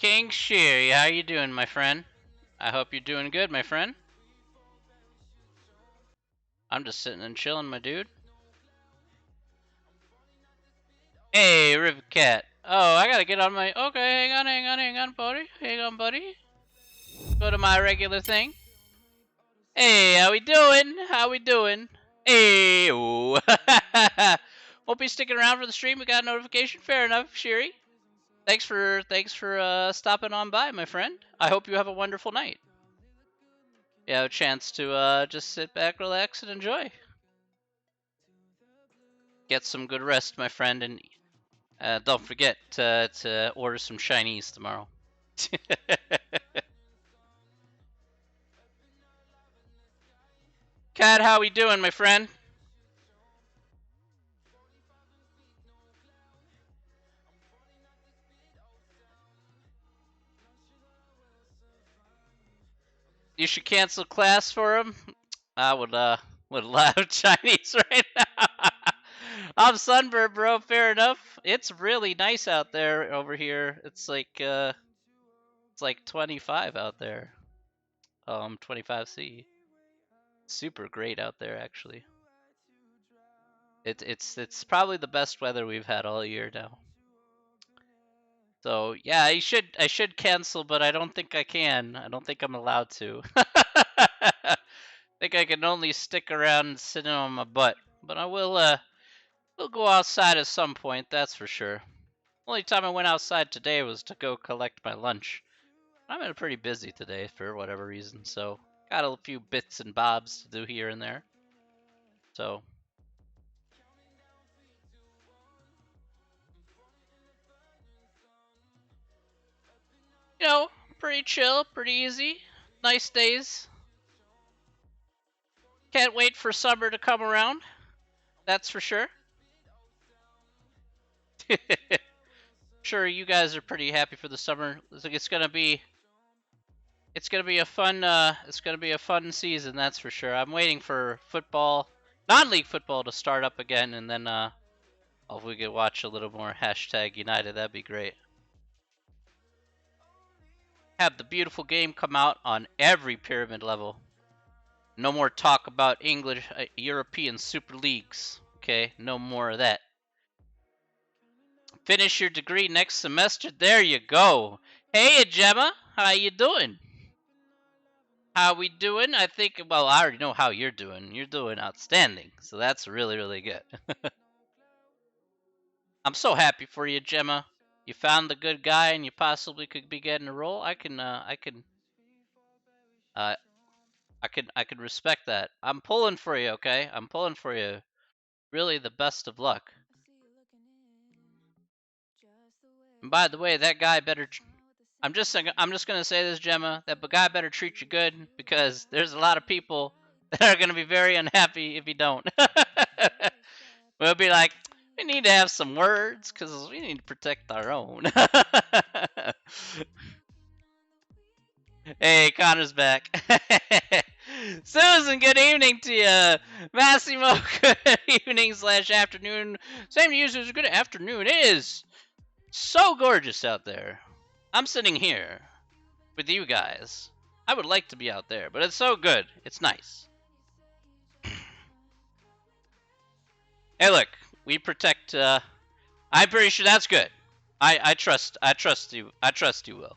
King Sherry, how you doing, my friend? I hope you're doing good, my friend. I'm just sitting and chilling, my dude. Hey, River Cat. Oh, I gotta get on my... Okay, hang on, buddy. Hang on, buddy. Go to my regular thing. Hey, how we doing? How we doing? Hey, oh. Won't be sticking around for the stream. We got a notification. Fair enough, Sherry. Thanks for stopping on by, my friend. I hope you have a wonderful night. You have a chance to just sit back, relax, and enjoy. Get some good rest, my friend, and don't forget to order some Chinese tomorrow. Cat, how we doing, my friend? You should cancel class for him. I would love Chinese right now. I'm sunburned, bro. Fair enough. It's really nice out there over here. It's like 25 out there. 25°C. Super great out there, actually. It's probably the best weather we've had all year now. So yeah, I should cancel, but I don't think I can. I don't think I'm allowed to. I think I can only stick around sitting on my butt. But I will go outside at some point, that's for sure. Only time I went outside today was to go collect my lunch. I'm been pretty busy today for whatever reason, so got a few bits and bobs to do here and there. So you know, pretty chill, pretty easy. Nice days. Can't wait for summer to come around. That's for sure. Sure, you guys are pretty happy for the summer. It's gonna be a fun season, that's for sure. I'm waiting for football, non-league football, to start up again, and then if we could watch a little more #United, that'd be great. Have the beautiful game come out on every pyramid level. No more talk about English European Super Leagues. Okay, no more of that. Finish your degree next semester. There you go. Hey, Gemma, how you doing? How we doing? I think, well, I already know how you're doing. You're doing outstanding. So that's really, really good. I'm so happy for you, Gemma. You found the good guy and you possibly could be getting a role. Uh, I can respect that. I'm pulling for you, okay? I'm pulling for you. Really, the best of luck. And by the way, that guy better. I'm just gonna say this, Gemma. That guy better treat you good because there's a lot of people that are gonna be very unhappy if you don't. We'll be like, we need to have some words because we need to protect our own. Hey, Connor's back. Susan, good evening to you. Massimo, good evening / afternoon. Same to you, Susan. Good afternoon. It is so gorgeous out there. I'm sitting here with you guys. I would like to be out there, but it's so good. It's nice. Hey, look, we protect. I'm pretty sure that's good. I trust you. I trust you will.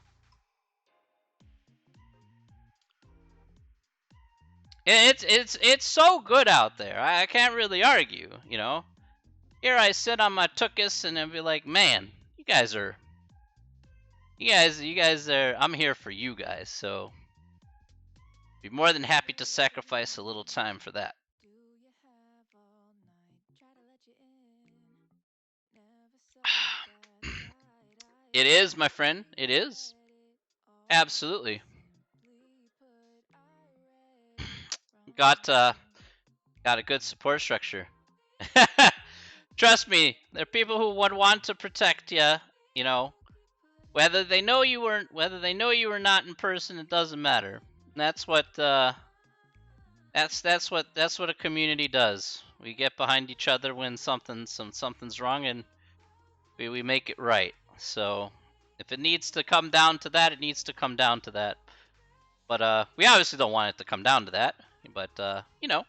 It's so good out there. I can't really argue. You know. Here I sit on my tuchus and I'll be like, man, you guys are. I'm here for you guys, so be more than happy to sacrifice a little time for that. It is, my friend. It is. Absolutely. Got a good support structure. Trust me, there are people who would want to protect you. You know, whether they know you or not in person, it doesn't matter. That's what that's what a community does. We get behind each other when something's wrong, and we make it right. So If it needs to come down to that, it needs to come down to that. But we obviously don't want it to come down to that. But you know,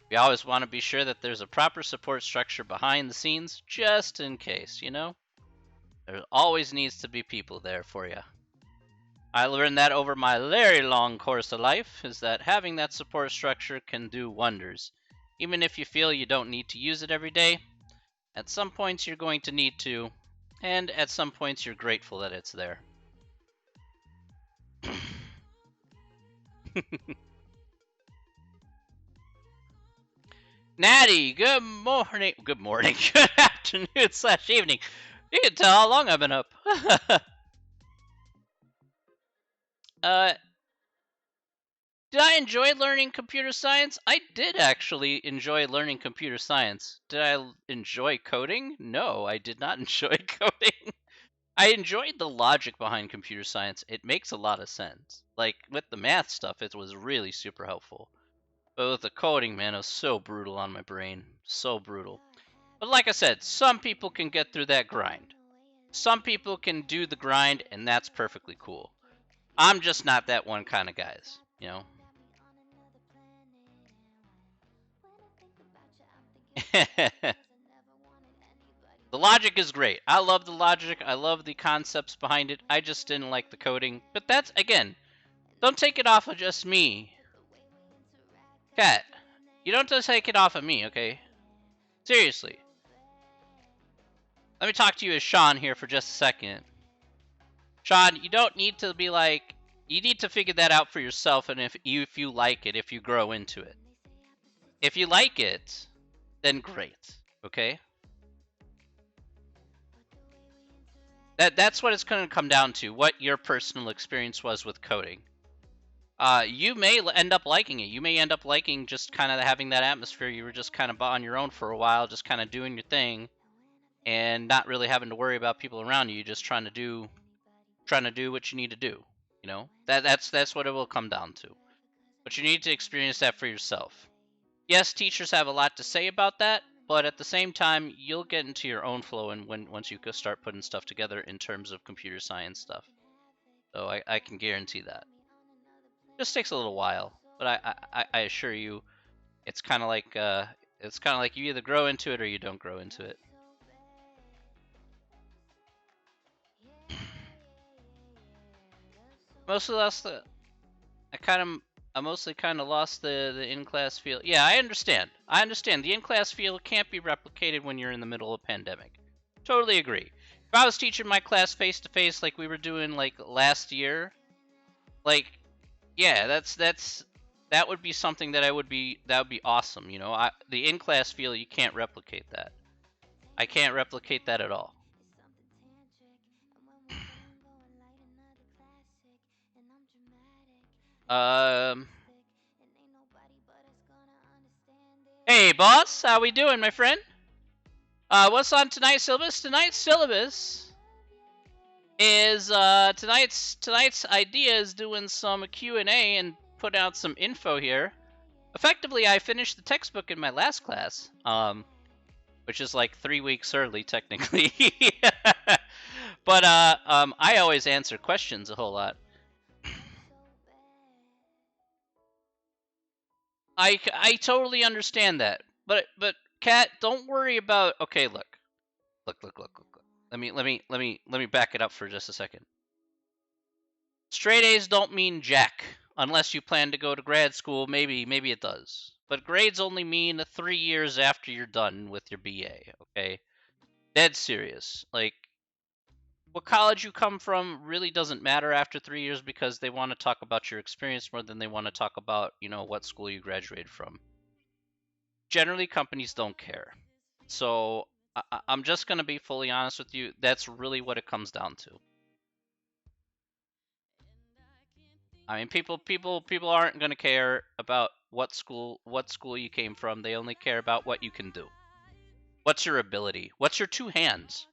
we always want to be sure that there's a proper support structure behind the scenes, just in case, you know? There always needs to be people there for you. I learned that over my very long course of life, is that having that support structure can do wonders. Even if you feel you don't need to use it every day, at some points you're going to need to, and at some points you're grateful that it's there. Natty, good morning. Good morning. Good afternoon slash evening. You can tell how long I've been up. Did I enjoy learning computer science? I did actually enjoy learning computer science. Did I enjoy coding? No, I did not enjoy coding. I enjoyed the logic behind computer science. It makes a lot of sense. Like, with the math stuff, it was really super helpful. But with the coding, man, it was so brutal on my brain. So brutal. But like I said, some people can get through that grind. Some people can do the grind, and that's perfectly cool. I'm just not that one kind of guys, you know? The logic is great. I love the logic. I love the concepts behind it. I just didn't like the coding. But that's, again, don't take it off of just me. Cat, you don't just take it off of me, okay? Seriously. Let me talk to you as Sean here for just a second. Sean, you don't need to be like, you need to figure that out for yourself, and if you like it, if you grow into it. If you like it, then great, okay? That's what it's going to come down to, what your personal experience was with coding. You may end up liking it. You may end up liking just kind of having that atmosphere. You were just kind of on your own for a while, just kind of doing your thing, and not really having to worry about people around you. Just trying to do what you need to do. You know, that's what it will come down to. But you need to experience that for yourself. Yes, teachers have a lot to say about that, but at the same time, you'll get into your own flow and once you start putting stuff together in terms of computer science stuff. So I can guarantee that. It just takes a little while, but I assure you, it's kind of like you either grow into it or you don't grow into it. I mostly kind of lost the in-class feel. Yeah, I understand. The in-class feel can't be replicated when you're in the middle of a pandemic. Totally agree. If I was teaching my class face-to-face like we were doing like last year, like, yeah, that would be something that would be awesome, you know? The in-class feel, you can't replicate that. I can't replicate that at all. Hey, boss, how we doing, my friend? What's on tonight's syllabus? Tonight's syllabus is tonight's idea is doing some Q&A and put out some info here. Effectively, I finished the textbook in my last class, which is like 3 weeks early technically. But I always answer questions a whole lot. I totally understand that, but Kat, don't worry about. Okay, look. Let me back it up for just a second. Straight A's don't mean jack unless you plan to go to grad school. Maybe it does, but grades only mean 3 years after you're done with your BA. Okay, dead serious. Like, what college you come from really doesn't matter after 3 years because they want to talk about your experience more than they want to talk about, you know, what school you graduated from. Generally, companies don't care. So I'm just going to be fully honest with you. That's really what it comes down to. I mean, people aren't going to care about what school you came from. They only care about what you can do. What's your ability? What's your two hands?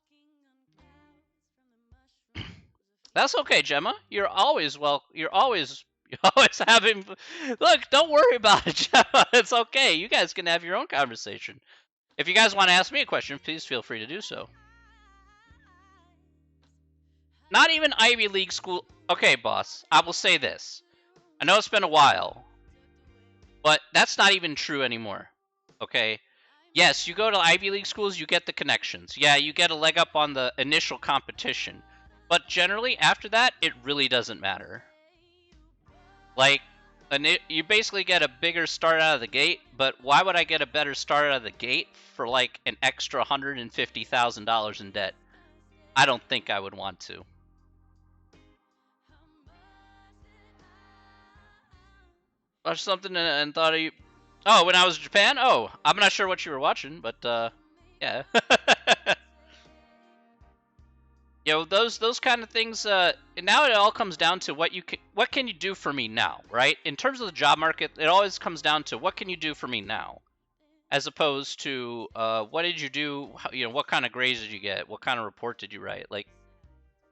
That's okay, Gemma. You're always having. Look, don't worry about it, Gemma. It's okay. You guys can have your own conversation. If you guys want to ask me a question, please feel free to do so. Not even Ivy League school. Okay, boss, I will say this. I know it's been a while, but that's not even true anymore. Okay? Yes, you go to Ivy League schools, you get the connections. Yeah, you get a leg up on the initial competition. But generally, after that, it really doesn't matter. Like, you basically get a bigger start out of the gate, but why would I get a better start out of the gate for like an extra $150,000 in debt? I don't think I would want to. Or something and thought of you. Oh, when I was in Japan? Oh, I'm not sure what you were watching, but yeah. Those kind of things. Now it all comes down to what can you do for me now, right? In terms of the job market, it always comes down to what can you do for me now, as opposed to what did you do? What kind of grades did you get? What kind of report did you write? Like,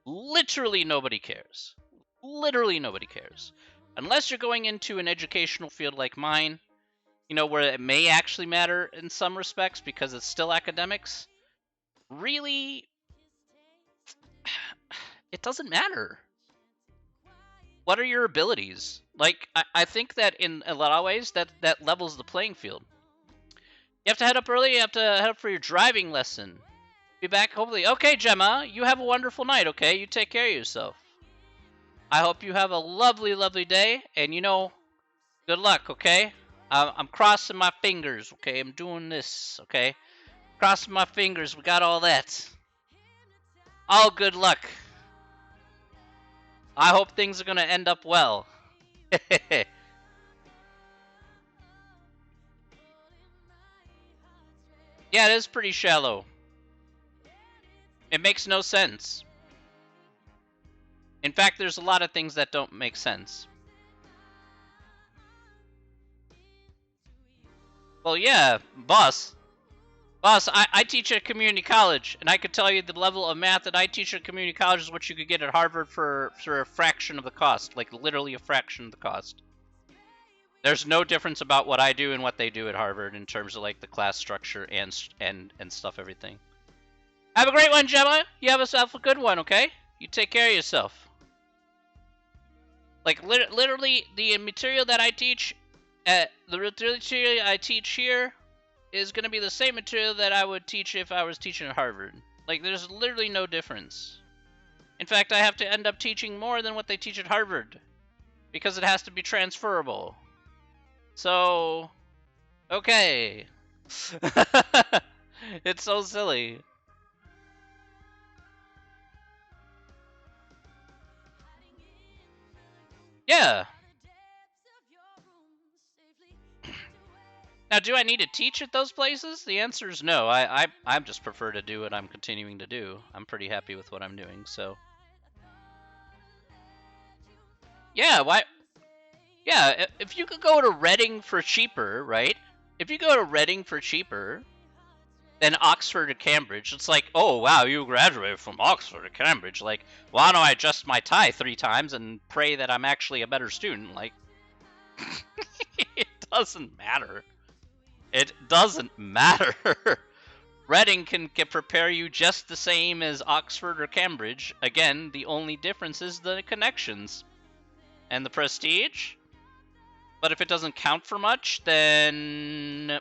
literally nobody cares. Literally nobody cares, unless you're going into an educational field like mine. Where it may actually matter in some respects because it's still academics. Really, it doesn't matter. What are your abilities? Like, I think that in a lot of ways that levels the playing field. You have to head up early. You have to head up for your driving lesson. Be back hopefully. Okay, Gemma, you have a wonderful night. Okay, you take care of yourself. I hope you have a lovely, lovely day. And good luck. Okay. I'm crossing my fingers. Okay, I'm doing this. Okay, crossing my fingers. We got all that. All good luck. I hope things are gonna end up well. Yeah, it is pretty shallow. It makes no sense. In fact, there's a lot of things that don't make sense. Well, yeah, boss. Boss, I teach at community college, and I could tell you the level of math that I teach at community college is what you could get at Harvard for a fraction of the cost. Like, literally a fraction of the cost. There's no difference about what I do and what they do at Harvard in terms of, like, the class structure and stuff, everything. Have a great one, Gemma. You have yourself a good one, okay? You take care of yourself. Like, literally, the material that I teach the material I teach here is going to be the same material that I would teach if I was teaching at Harvard. Like, there's literally no difference. In fact, I have to end up teaching more than what they teach at Harvard because it has to be transferable. So, okay. It's so silly. Yeah. Now, do I need to teach at those places? The answer is no. I just prefer to do what I'm continuing to do. I'm pretty happy with what I'm doing, so. Yeah, why? Yeah, if you could go to Reading for cheaper, right? If you go to Reading for cheaper than Oxford or Cambridge, it's like, oh, wow, you graduated from Oxford or Cambridge. Like, why don't I adjust my tie 3 times and pray that I'm actually a better student? Like, it doesn't matter. It doesn't matter. Reading can prepare you just the same as Oxford or Cambridge. Again, the only difference is the connections and the prestige. But if it doesn't count for much, then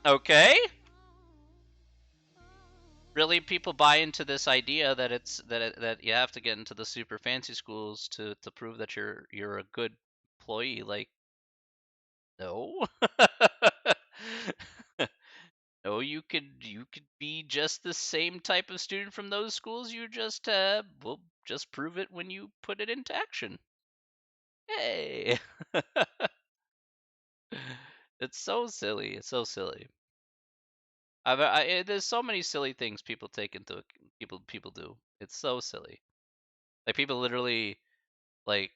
okay. Really, people buy into this idea that it's that you have to get into the super fancy schools to prove that you're a good employee. Like, no. No, you could be just the same type of student from those schools. You just will just prove it when you put it into action. Hey. It's so silly. It's so silly. There's so many silly things people take into people do. It's so silly. Like, people literally, like,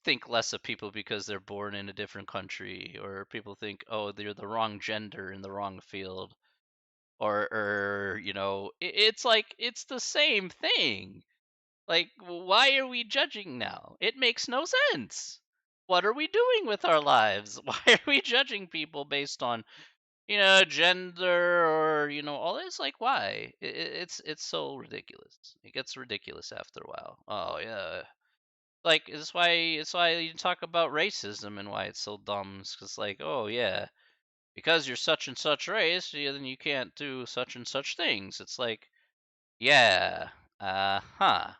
think less of people because they're born in a different country, or people think, oh, they're the wrong gender in the wrong field, or it's like it's the same thing. Like, why are we judging now? It makes no sense. What are we doing with our lives? Why are we judging people based on gender or all this. Like, why? It's so ridiculous. It gets ridiculous after a while. Oh yeah, like it's why you talk about racism and why it's so dumb. Because like, oh yeah, because you're such and such race, then you can't do such and such things. It's like, yeah, huh.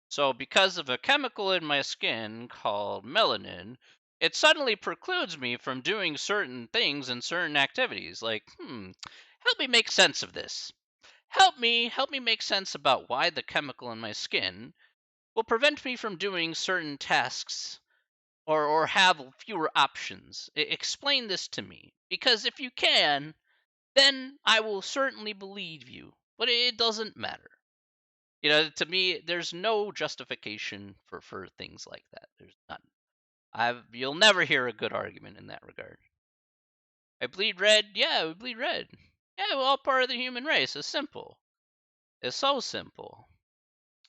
So, because of a chemical in my skin called melanin, it suddenly precludes me from doing certain things and certain activities. Like, help me make sense of this. Help me make sense about why the chemical in my skin will prevent me from doing certain tasks or have fewer options. Explain this to me. Because if you can, then I will certainly believe you. But it doesn't matter. To me, there's no justification for things like that. There's none. You'll never hear a good argument in that regard. I bleed red. Yeah, we bleed red. Yeah, we're all part of the human race. It's simple. It's so simple.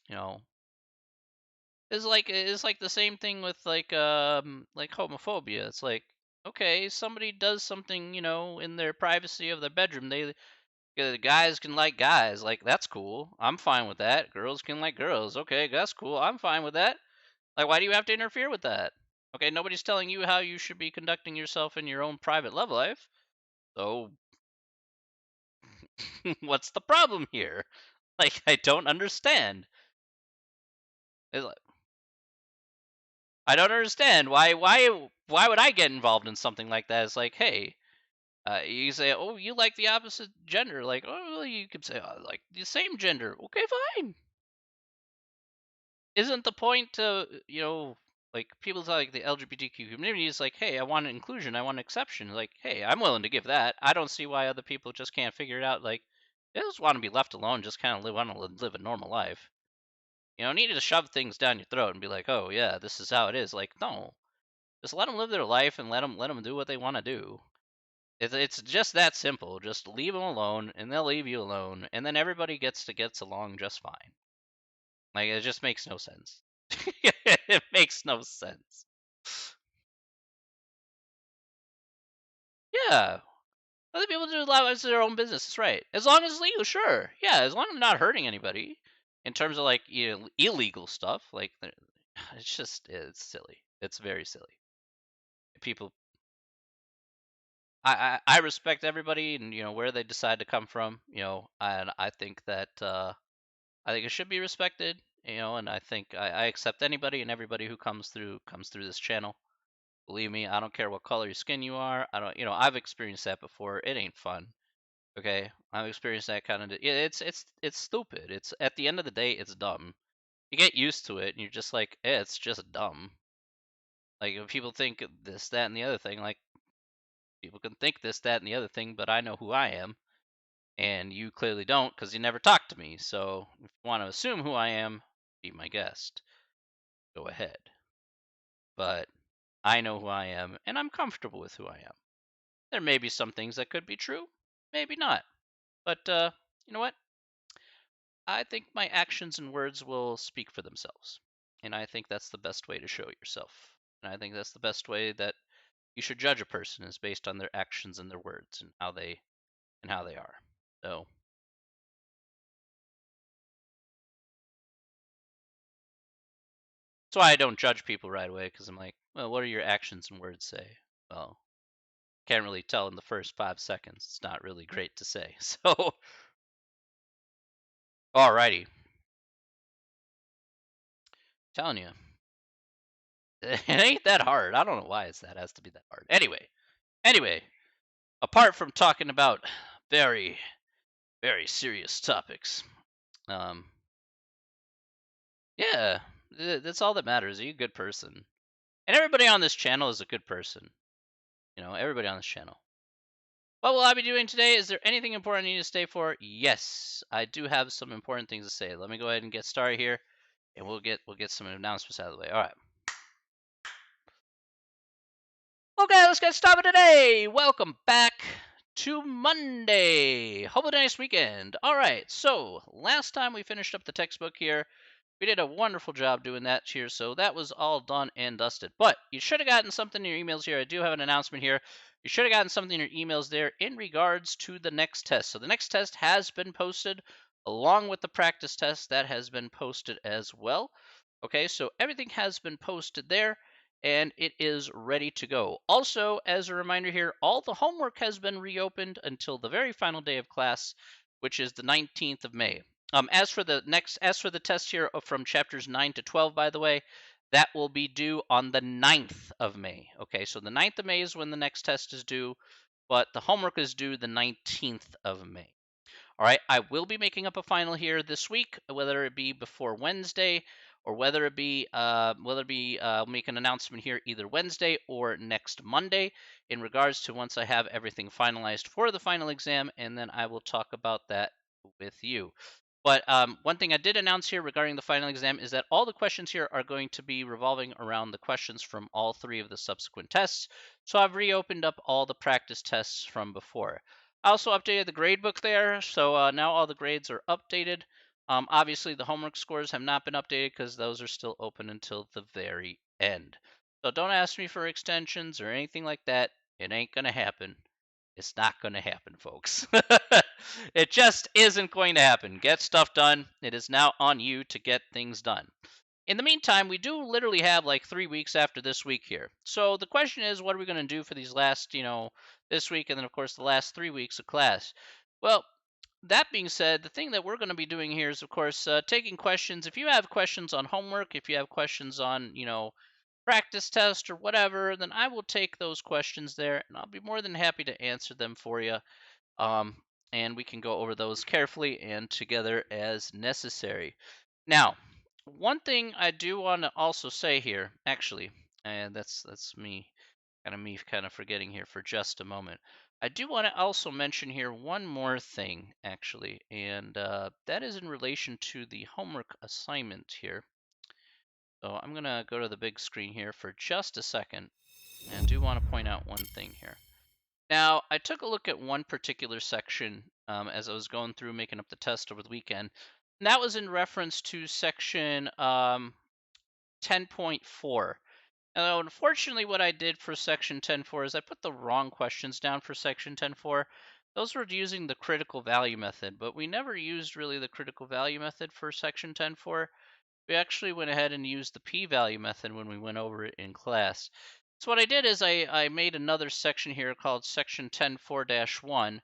You know, it's like the same thing with like homophobia. It's like, okay, somebody does something, in their privacy of their bedroom. Guys can like guys. Like, that's cool. I'm fine with that. Girls can like girls. Okay, that's cool. I'm fine with that. Like, why do you have to interfere with that? Okay, nobody's telling you how you should be conducting yourself in your own private love life. So, what's the problem here? Like, I don't understand. I don't understand why would I get involved in something like that? It's like, hey, you say, oh, you like the opposite gender. Like, oh, well, you could say, oh, I like the same gender. Okay, fine. Isn't the point to like people like the LGBTQ community is like, hey, I want inclusion, I want exception. Like, hey, I'm willing to give that. I don't see why other people just can't figure it out. Like, they just want to be left alone, just kind of want to live a normal life. Need to shove things down your throat and be like, oh yeah, this is how it is. Like, no, just let them live their life and let them do what they want to do. It's just that simple. Just leave them alone, and they'll leave you alone, and then everybody gets along just fine. Like, it just makes no sense. It makes no sense. Yeah, other people do lives their own business. That's right. As long as it's legal, sure. Yeah, as long as I'm not hurting anybody. In terms of like illegal stuff, like it's silly. It's very silly. People, I respect everybody and where they decide to come from. And I think that I think it should be respected. And I think I accept anybody and everybody who comes through this channel. Believe me, I don't care what color your skin you are. I don't, I've experienced that before. It ain't fun. Okay, I've experienced that kind of. Yeah, it's stupid. It's at the end of the day, it's dumb. You get used to it, and you're just like, it's just dumb. Like, if people think this, that, and the other thing, like, people can think this, that, and the other thing, but I know who I am, and you clearly don't because you never talked to me. So if you want to assume who I am, be my guest. Go ahead. But I know who I am, and I'm comfortable with who I am. There may be some things that could be true, maybe not. But you know what? I think my actions and words will speak for themselves. And I think that's the best way to show yourself. And I think that's the best way that you should judge a person is based on their actions and their words and how they are. So that's why I don't judge people right away because I'm like, well, what do your actions and words say? Well, can't really tell in the first 5 seconds. It's not really great to say. So, alrighty, telling you, it ain't that hard. I don't know why it has to be that hard. Anyway, apart from talking about very, very serious topics, um, yeah, that's all that matters. Are you a good person? And everybody on this channel is a good person. Everybody on this channel. What will I be doing today? Is there anything important I need to stay for? Yes, I do have some important things to say. Let me go ahead and get started here, and we'll get some announcements out of the way. All right. Okay, let's get started today. Welcome back to Monday. Hope a nice weekend. All right, so last time we finished up the textbook here. We did a wonderful job doing that here, so that was all done and dusted. But you should have gotten something in your emails here. I do have an announcement here. You should have gotten something in your emails there in regards to the next test. So the next test has been posted along with the practice test that has been posted as well. Okay, so everything has been posted there and it is ready to go. Also, as a reminder here, all the homework has been reopened until the very final day of class, which is the 19th of May. As for the test here from chapters 9 to 12, by the way, that will be due on the 9th of May. Okay, so the 9th of May is when the next test is due, but the homework is due the 19th of May. All right, I will be making up a final here this week, whether it be before Wednesday or whether it be make an announcement here either Wednesday or next Monday in regards to once I have everything finalized for the final exam, and then I will talk about that with you. But one thing I did announce here regarding the final exam is that all the questions here are going to be revolving around the questions from all three of the subsequent tests. So I've reopened up all the practice tests from before. I also updated the grade book there, so now all the grades are updated. Obviously, the homework scores have not been updated because those are still open until the very end. So don't ask me for extensions or anything like that. It ain't going to happen. It's not going to happen, folks. It just isn't going to happen. Get stuff done. It is now on you to get things done. In the meantime, we do literally have like 3 weeks after this week here. So the question is, what are we going to do for these last, this week and then, of course, the last 3 weeks of class? Well, that being said, the thing that we're going to be doing here is, of course, taking questions. If you have questions on homework, if you have questions on, practice test or whatever, then I will take those questions there and I'll be more than happy to answer them for you. Um, and we can go over those carefully and together as necessary. Now, one thing I do want to also say here, actually, and that's me kind of forgetting here for just a moment. I do want to also mention here one more thing, actually, and that is in relation to the homework assignment here. So I'm going to go to the big screen here for just a second, and I do want to point out one thing here. Now, I took a look at one particular section as I was going through making up the test over the weekend, and that was in reference to section 10.4. Now, unfortunately, what I did for section 10.4 is I put the wrong questions down for section 10.4. Those were using the critical value method, but we never used really the critical value method for section 10.4. We actually went ahead and used the p-value method when we went over it in class. So what I did is I made another section here called section 10.4-1,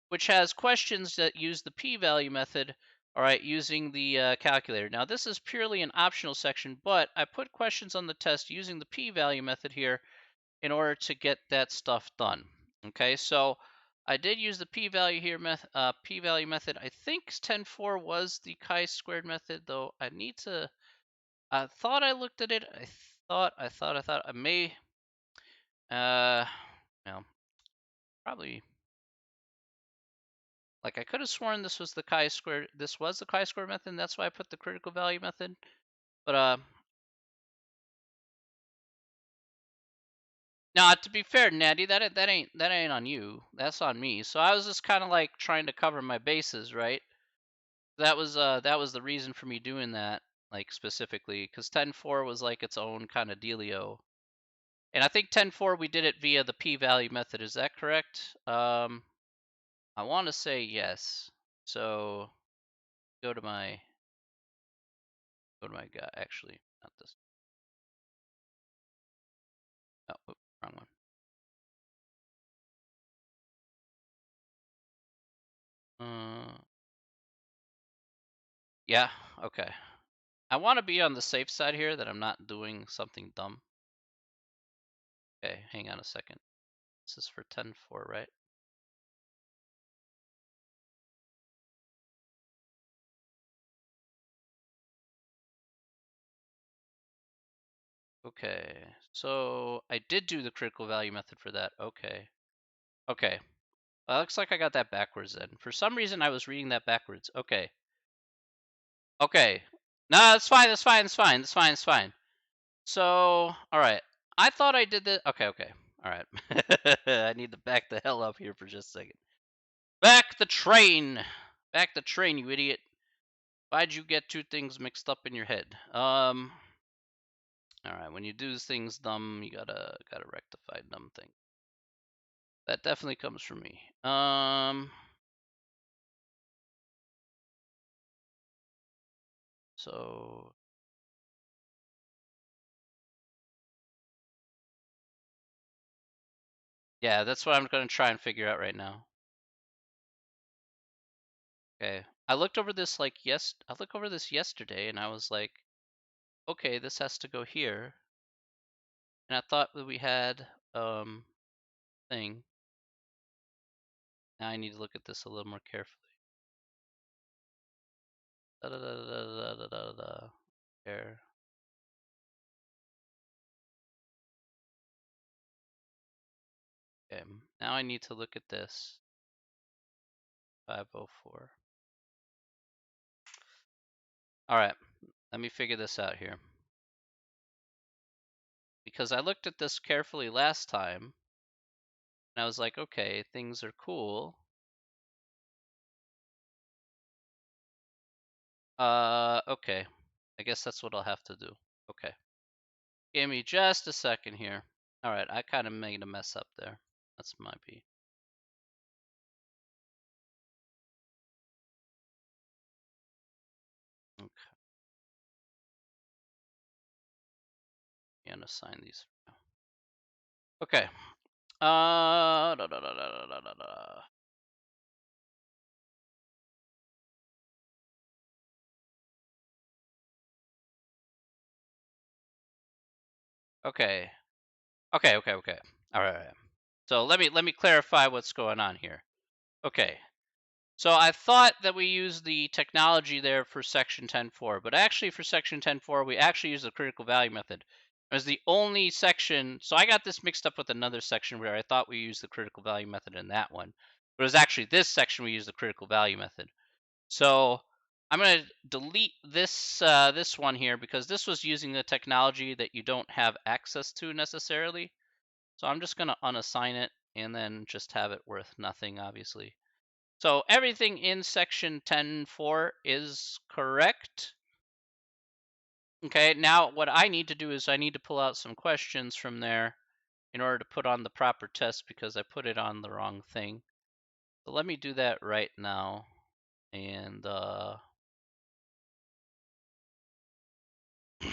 which has questions that use the p-value method, all right, using the calculator. Now this is purely an optional section, but I put questions on the test using the p-value method here in order to get that stuff done. Okay, so I did use the p-value here p-value method. I think 10.4 was the chi-squared method, though I need to. I thought I looked at it. I may. Uh, well, probably. Like I could have sworn this was the chi-squared. This was the chi-squared method. And that's why I put the critical value method. But now to be fair, Natty, that ain't on you. That's on me. So I was just kind of like trying to cover my bases, right? That was the reason for me doing that, like specifically, because 10.4 was like its own kind of dealio. And I think 10.4 we did it via the p-value method. Is that correct? I want to say yes. So go to my guy. Actually, not this. Oh, wrong one. Yeah. Okay. I want to be on the safe side here that I'm not doing something dumb. Okay, hang on a second. This is for 10.4, right? Okay, so I did do the critical value method for that. Okay. Okay. Well, looks like I got that backwards then. For some reason, I was reading that backwards. Okay. Okay. No, that's fine. That's fine. That's fine. That's fine. That's fine. So, all right. I thought I did this. Okay. Okay. All right. I need to back the hell up here for just a second. Back the train. Back the train, you idiot. Why'd you get two things mixed up in your head? All right, when you do things dumb, you gotta rectify dumb things. That definitely comes from me. So yeah, that's what I'm gonna try and figure out right now. Okay, I looked over this I looked over this yesterday, and I was like, okay, this has to go here, and I thought that we had thing. Now I need to look at this a little more carefully. Da da da da da da da da. There. Okay, now I need to look at this. 504. All right, let me figure this out here. Because I looked at this carefully last time, and I was like, okay, things are cool. Okay. I guess that's what I'll have to do. Okay. Give me just a second here. All right, I kind of made a mess up there. That's my B. Okay. And assign these. Okay. Da, da, da, da, da, da, da, da. Okay. Okay. Okay. Okay. All right. All right. So let me clarify what's going on here. Okay. So I thought that we used the technology there for section 10.4, but actually for section 10.4, we actually use the critical value method. It was the only section, so I got this mixed up with another section where I thought we used the critical value method in that one. But it was actually this section we used the critical value method. So I'm going to delete this one here because this was using the technology that you don't have access to necessarily. So I'm just going to unassign it and then just have it worth nothing, obviously. So everything in section 10.4 is correct. Okay, now what I need to do is I need to pull out some questions from there in order to put on the proper test because I put it on the wrong thing. So let me do that right now. And give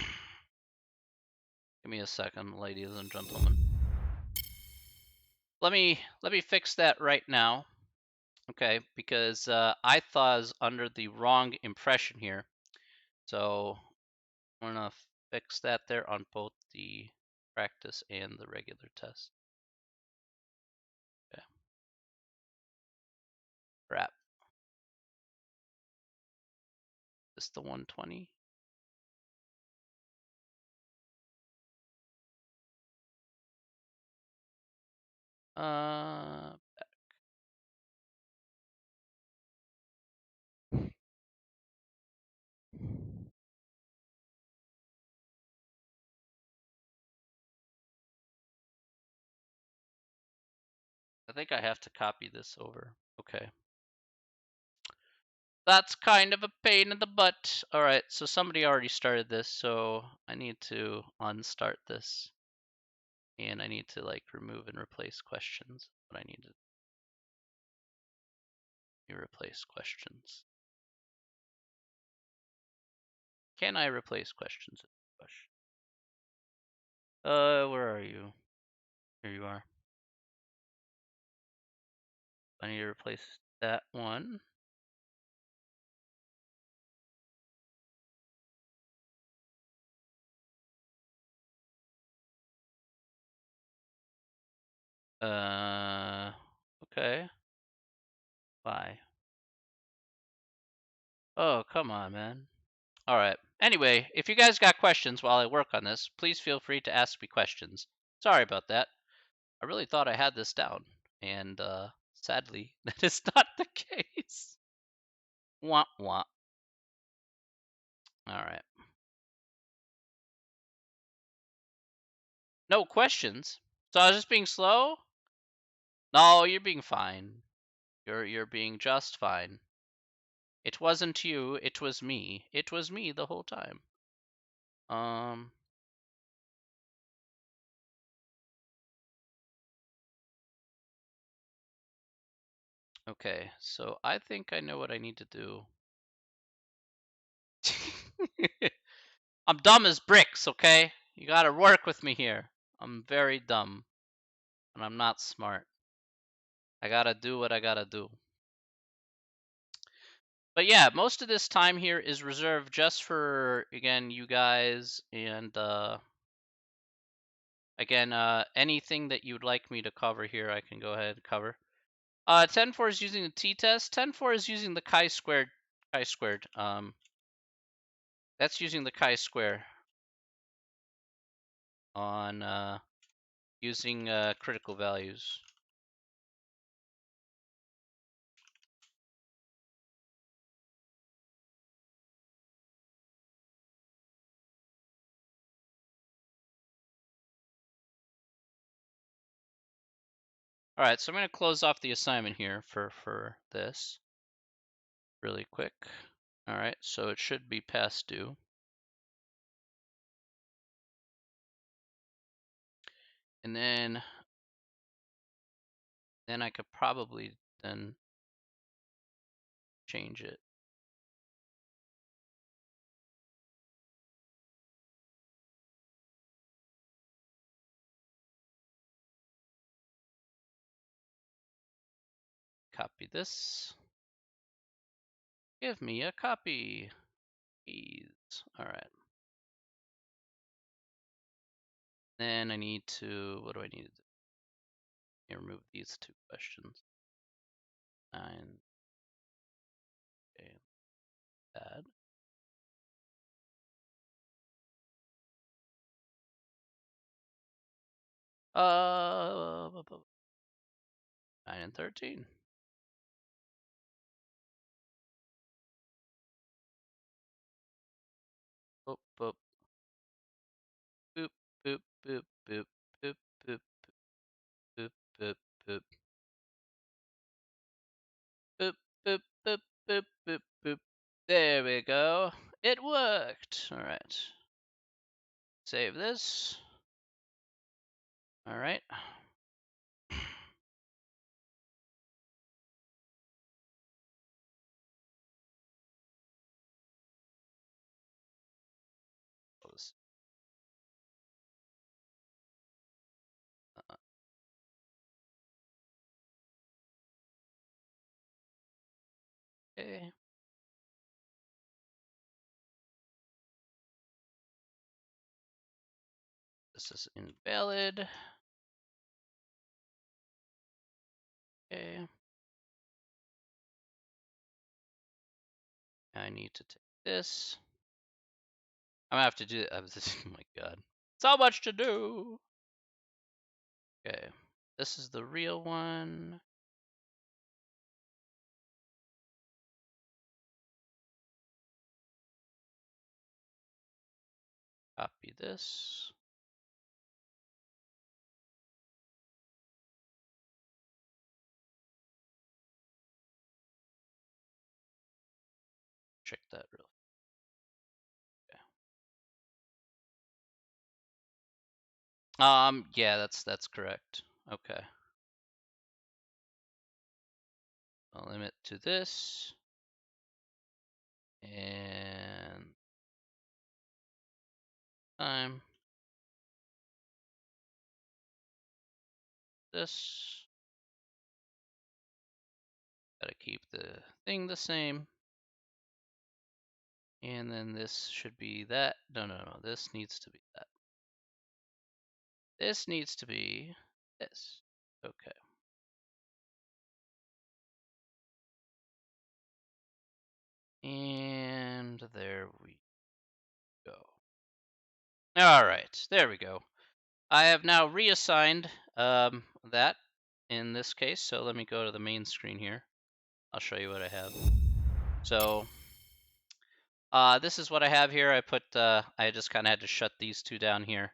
me a second, ladies and gentlemen. Let me fix that right now. Okay, because I thought I was under the wrong impression here. So I'm gonna fix that there on both the practice and the regular test. Okay. Crap. Is this the 120? Uh, I think I have to copy this over. Okay. That's kind of a pain in the butt. All right, so somebody already started this, so I need to unstart this. And I need to like remove and replace questions. But I need to replace questions. Can I replace questions? Where are you? Here you are. I need to replace that one. Okay. Why? Oh, come on, man. All right. Anyway, if you guys got questions while I work on this, please feel free to ask me questions. Sorry about that. I really thought I had this down, and sadly, that is not the case. Wah wah. All right. No questions. So I was just being slow? No, you're being fine. You're being just fine. It wasn't you, it was me. It was me the whole time. Okay, so I think I know what I need to do. I'm dumb as bricks, okay? You gotta work with me here. I'm very dumb. And I'm not smart. I gotta do what I gotta do. But yeah, most of this time here is reserved just for, again, you guys, and again, anything that you'd like me to cover here, I can go ahead and cover. 10-4 is using the t-test. 10-4 is using the chi-squared. That's using the chi-square on using critical values. All right, so I'm going to close off the assignment here for this really quick. All right, so it should be past due. And then I could probably then change it. Copy this. Give me a copy, please. All right. Then I need to, what do I need to do? Remove these two questions. 9. Okay, bad. Uh, 9 and 13. Boop, boop. Boop, boop, boop, boop, boop, boop, boop, boop, boop. Boop, boop, boop, boop, boop, boop. There we go. It worked. All right. Save this. All right. Close. Okay. This is invalid. Okay. I need to take this. I'm gonna have to do it. Oh my god. So much to do. Okay. This is the real one. Copy this. Check that real. Okay. Yeah, that's correct. Okay. I'll limit to this. And time. This. Gotta keep the thing the same. And then this should be that. No. This needs to be that. This needs to be this. Okay. And there we go. All right, there we go. I have now reassigned that in this case. So let me go to the main screen here. I'll show you what I have. So this is what I have here. I put, I just kind of had to shut these two down here.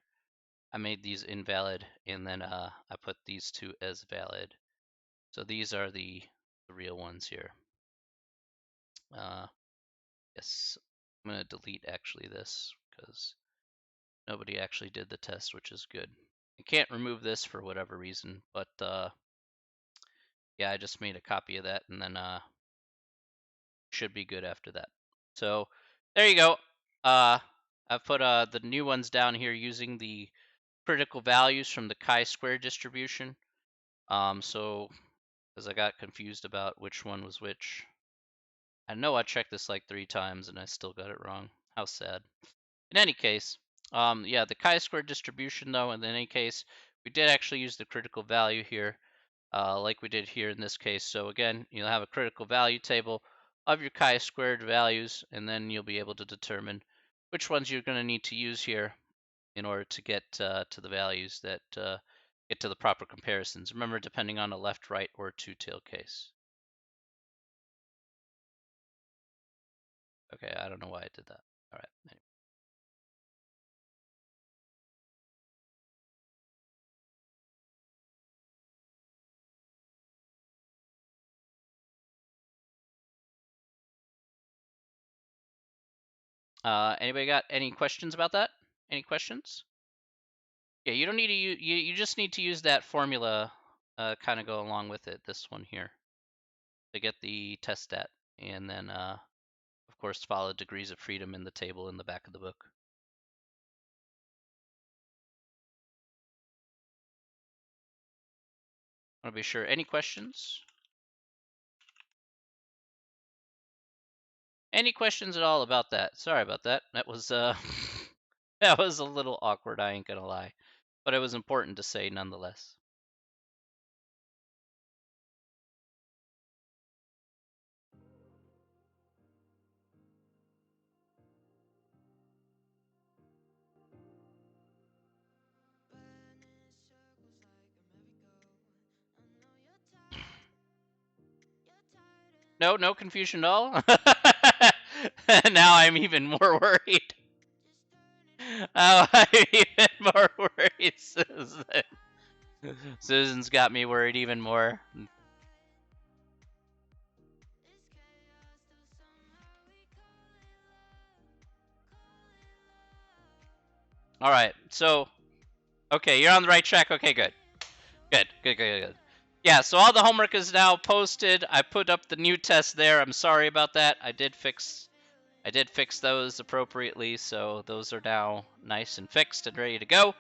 I made these invalid, and then I put these two as valid. So these are the real ones here. Yes, I'm gonna delete actually this because nobody actually did the test, which is good. I can't remove this for whatever reason, but yeah, I just made a copy of that, and then should be good after that. So there you go. I've put the new ones down here using the critical values from the chi-square distribution. So because I got confused about which one was which. I know I checked this like 3 times and I still got it wrong. How sad. In any case, yeah, the chi-square distribution though, in any case, we did actually use the critical value here, like we did here in this case. So again, you'll have a critical value table of your chi-squared values, and then you'll be able to determine which ones you're going to need to use here in order to get to the values that get to the proper comparisons. Remember, depending on a left, right, or two-tailed case. Okay, I don't know why I did that. All right. Anyway. Anybody got any questions about that? Any questions? Yeah, you don't need to use, you just need to use that formula, kind of go along with it, this one here, to get the test stat, and then, of course, follow degrees of freedom in the table in the back of the book. I want to be sure. Any questions? Any questions at all about that? Sorry about that. That was that was a little awkward, I ain't gonna lie, but it was important to say nonetheless. No, no confusion at all. Now I'm even more worried. Oh, I'm even more worried, Susan. Susan's got me worried even more. All right, so okay, you're on the right track. Okay, good. Good. Yeah, so all the homework is now posted. I put up the new test there. I'm sorry about that. I did fix those appropriately, so those are now nice and fixed and ready to go. All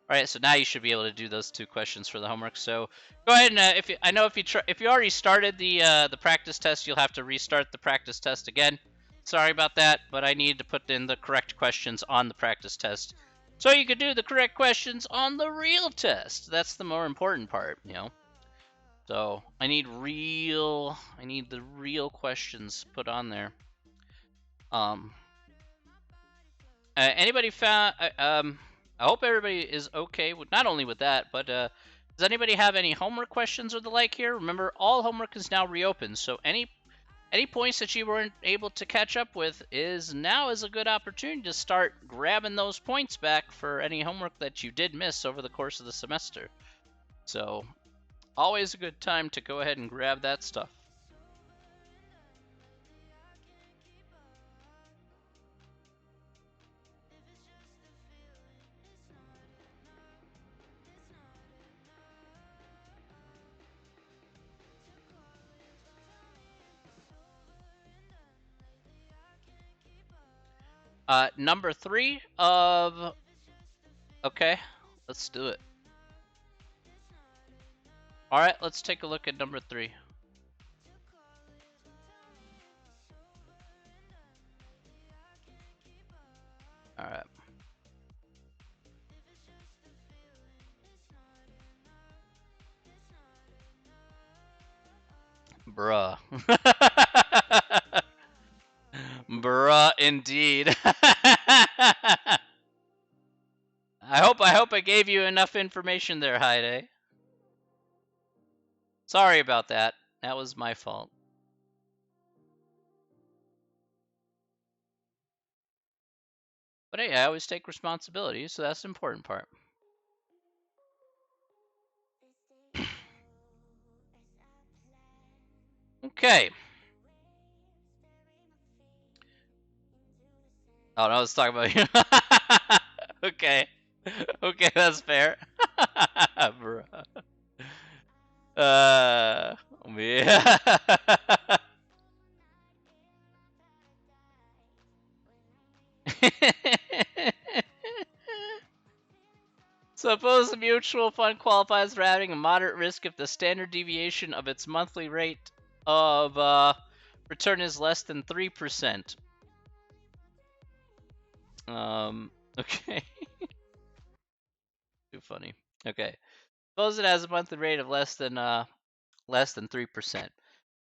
right, so now you should be able to do those 2 questions for the homework. So go ahead and if you already started the practice test, you'll have to restart the practice test again. Sorry about that, but I needed to put in the correct questions on the practice test so you could do the correct questions on the real test. That's the more important part, you know. So I need the real questions put on there. Anybody found? I hope everybody is okay with not only with that, but does anybody have any homework questions or the like here? Remember, all homework is now reopened, so any points that you weren't able to catch up with now is a good opportunity to start grabbing those points back for any homework that you did miss over the course of the semester. So, always a good time to go ahead and grab that stuff. Number 3 of... Okay, let's do it. Alright, let's take a look at number 3. Alright. Bruh. Bruh, indeed. I hope I gave you enough information there, Heide. Sorry about that. That was my fault. But hey, I always take responsibility, so that's the important part. Okay. Oh, no, I was talking about you. Okay. Okay, that's fair. Bruh. Yeah. Suppose a mutual fund qualifies for having a moderate risk if the standard deviation of its monthly rate of return is less than 3%. Okay. Too funny. Okay. Suppose it has a monthly rate of less than 3%.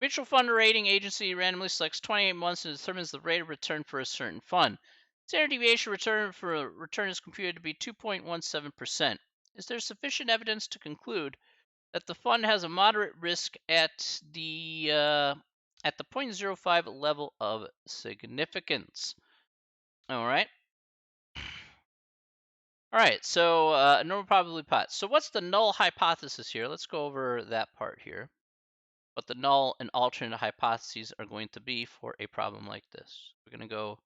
Mutual fund rating agency randomly selects 28 months and determines the rate of return for a certain fund. Standard deviation return for a return is computed to be 2.17%. Is there sufficient evidence to conclude that the fund has a moderate risk at the 0.05 level of significance? All right. All right, so normal probability pot. So what's the null hypothesis here? Let's go over that part here. What the null and alternate hypotheses are going to be for a problem like this. We're going to go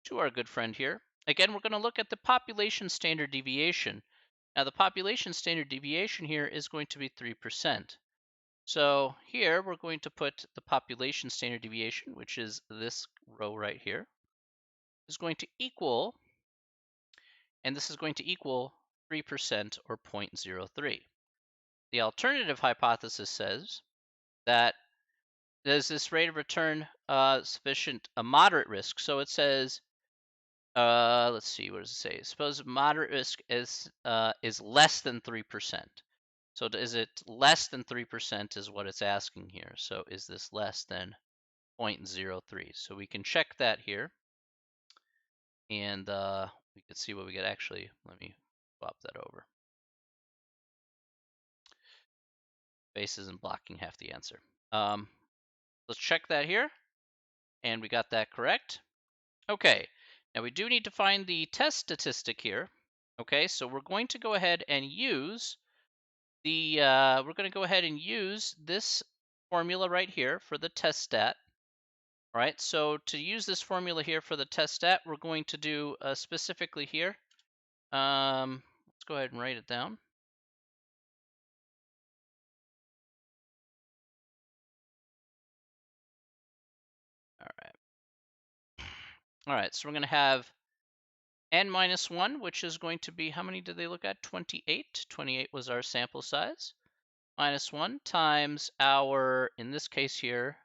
to our good friend here. Again, we're going to look at the population standard deviation. Now, the population standard deviation here is going to be 3%. So here, we're going to put the population standard deviation, which is this row right here, is going to equal, and this is going to equal 3% or 0.03. The alternative hypothesis says that is this rate of return sufficient a moderate risk? So it says, let's see, what does it say? Suppose moderate risk is less than 3%. So is it less than 3% is what it's asking here. So is this less than 0.03? So we can check that here, and we can see what we get. Actually, let me swap that over. Space isn't blocking half the answer. Let's check that here, and we got that correct. Okay, now we do need to find the test statistic here. Okay, so we're going to go ahead and use the this formula right here for the test stat. All right, so to use this formula here for the test stat, we're going to do specifically here. Let's go ahead and write it down. All right. All right, so we're going to have n minus 1, which is going to be, how many did they look at? 28. 28 was our sample size. Minus 1 times our, in this case here,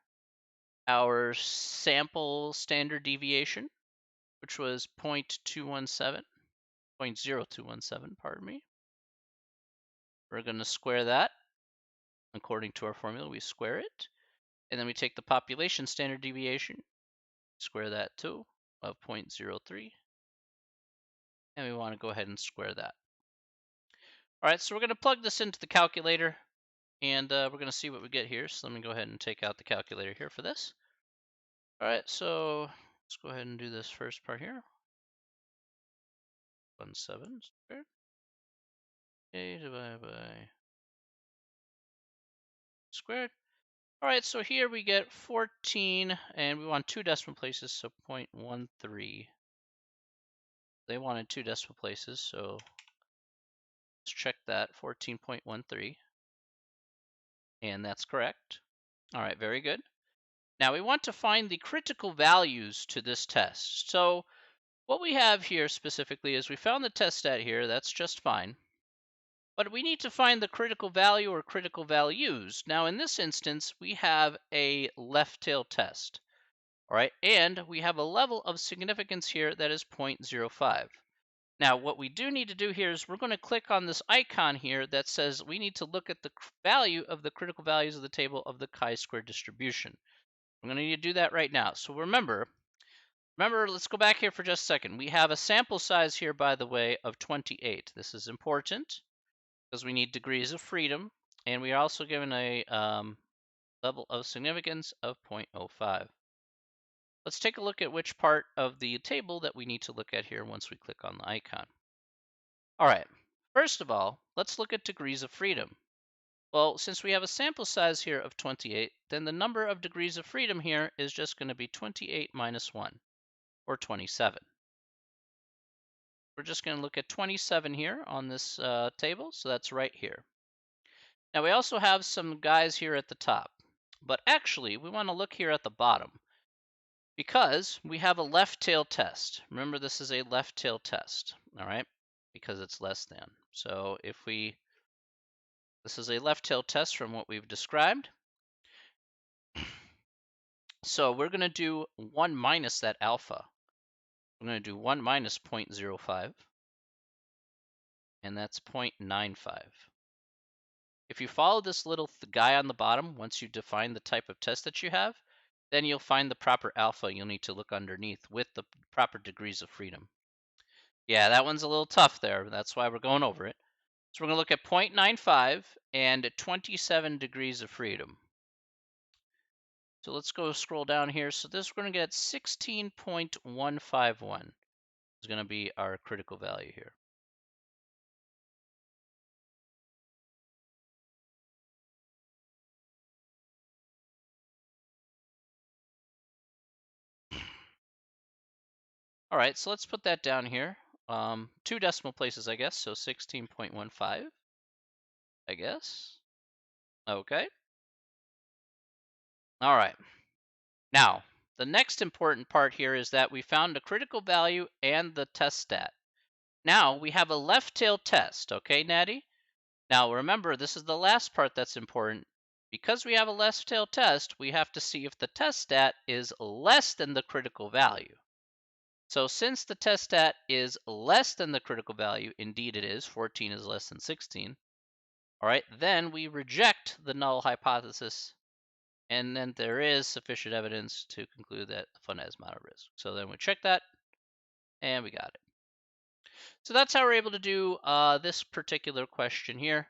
our sample standard deviation, which was 0.0217, pardon me. We're going to square that. According to our formula, we square it. And then we take the population standard deviation, square that too, of 0.03. And we want to go ahead and square that. All right, so we're going to plug this into the calculator, and we're going to see what we get here. So let me go ahead and take out the calculator here for this. All right, so let's go ahead and do this first part here. 17 squared. A divided by squared. All right, so here we get 14, and we want 2 decimal places, so 0.13. They wanted 2 decimal places, so let's check that, 14.13. And that's correct. All right, very good. Now we want to find the critical values to this test. So what we have here specifically is we found the test stat here. That's just fine. But we need to find the critical value or critical values. Now in this instance, we have a left tail test. All right, and we have a level of significance here that is 0.05. Now, what we do need to do here is we're going to click on this icon here that says we need to look at the value of the critical values of the table of the chi-square distribution. I'm going to need to do that right now. So remember, let's go back here for just a second. We have a sample size here, by the way, of 28. This is important because we need degrees of freedom, and we are also given a level of significance of 0.05. Let's take a look at which part of the table that we need to look at here once we click on the icon. All right, first of all, let's look at degrees of freedom. Well, since we have a sample size here of 28, then the number of degrees of freedom here is just going to be 28 minus 1, or 27. we're just going to look at 27 here on this table, so that's right here. Now we also have some guys here at the top, but actually we want to look here at the bottom because we have a left tail test. Remember, this is a left tail test, all right, because it's less than. So if this is a left tail test from what we've described. So we're going to do 1 minus that alpha. We're going to do 1 minus 0.05, and that's 0.95. If you follow this little guy on the bottom, once you define the type of test that you have, then you'll find the proper alpha you'll need to look underneath with the proper degrees of freedom. Yeah, that one's a little tough there. That's why we're going over it. So we're going to look at 0.95 and 27 degrees of freedom. So let's go scroll down here. So this we're going to get 16.151 is going to be our critical value here. All right, so let's put that down here. 2 decimal places, I guess. So 16.15, I guess. Okay. All right. Now, the next important part here is that we found the critical value and the test stat. Now, we have a left tail test, okay, Natty? Now, remember, this is the last part that's important. Because we have a left tail test, we have to see if the test stat is less than the critical value. So since the test stat is less than the critical value, indeed it is, 14 is less than 16, all right, then we reject the null hypothesis, and then there is sufficient evidence to conclude that the fund has moderate risk. So then we check that, and we got it. So that's how we're able to do this particular question here,